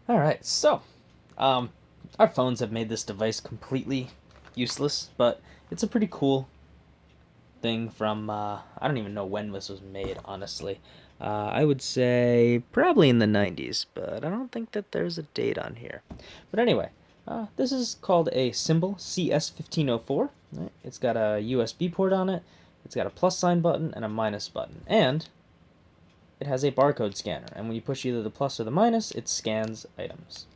Alright, so, um, our phones have made this device completely useless, but it's a pretty cool thing from, I don't even know when this was made, honestly. I would say probably in the 90s, but I don't think that there's a date on here. But anyway, this is called a symbol, CS1504. Right? It's got a USB port on it, it's got a plus sign button and a minus button, and it has a barcode scanner, and when you push either the plus or the minus, it scans items.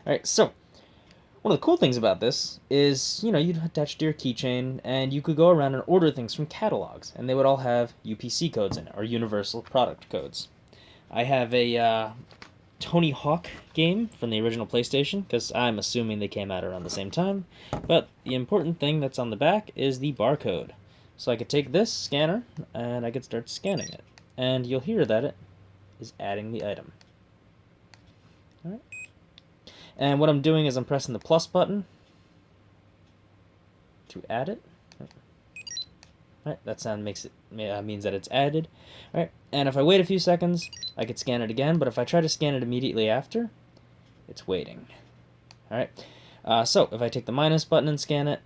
Alright, so one of the cool things about this is, you'd attach to your keychain, and you could go around and order things from catalogs, and they would all have UPC codes in it, or Universal Product Codes. I have a Tony Hawk game from the original PlayStation, because I'm assuming they came out around the same time, but the important thing that's on the back is the barcode. So I could take this scanner, and I could start scanning it, and you'll hear that it is adding the item. Alright. And what I'm doing is I'm pressing the plus button to add it. Alright, that sound means that it's added. Alright, and if I wait a few seconds, I could scan it again, but if I try to scan it immediately after, it's waiting. Alright, so if I take the minus button and scan it,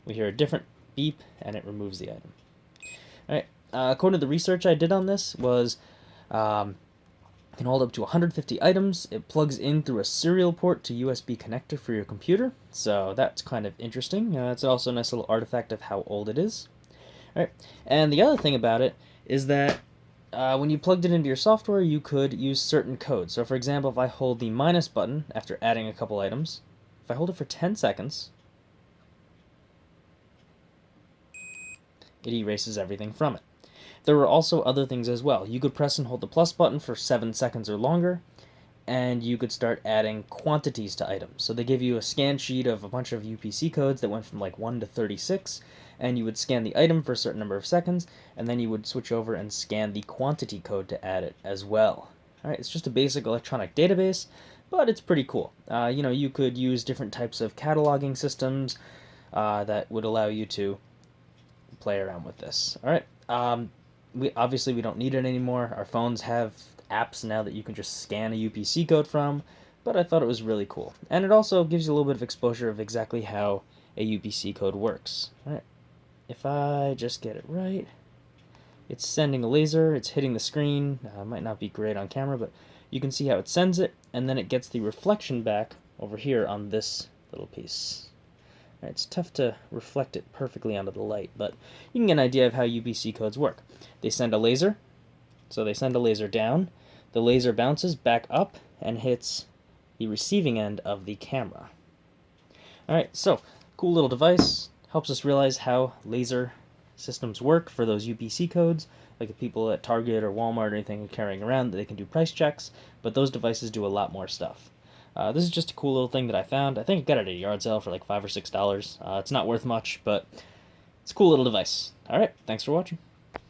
we hear a different beep, and it removes the item. Alright, according to the research I did on this, was can hold up to 150 items. It plugs in through a serial port to USB connector for your computer, so that's kind of interesting. It's also a nice little artifact of how old it is. All right, and the other thing about it is that when you plugged it into your software, you could use certain codes. So for example, if I hold the minus button after adding a couple items, if I hold it for 10 seconds, it erases everything from it. There were also other things as well. You could press and hold the plus button for 7 seconds or longer, and you could start adding quantities to items. So they give you a scan sheet of a bunch of UPC codes that went from like 1 to 36, and you would scan the item for a certain number of seconds, and then you would switch over and scan the quantity code to add it as well. Alright, it's just a basic electronic database, but it's pretty cool. You could use different types of cataloging systems that would allow you to play around with this. Alright, we don't need it anymore. Our phones have apps now that you can just scan a UPC code from, but I thought it was really cool. And it also gives you a little bit of exposure of exactly how a UPC code works. All right. If I just get it right, it's sending a laser, it's hitting the screen. Might not be great on camera, but you can see how it sends it, and then it gets the reflection back over here on this little piece. It's tough to reflect it perfectly onto the light, but you can get an idea of how UPC codes work. They send a laser, so they send a laser down, the laser bounces back up and hits the receiving end of the camera. Alright, so, cool little device, helps us realize how laser systems work for those UPC codes, like the people at Target or Walmart or anything are carrying around, that they can do price checks, but those devices do a lot more stuff. This is just a cool little thing that I found. I think I got it at a yard sale for like $5 or $6. It's not worth much, but it's a cool little device. Alright, thanks for watching.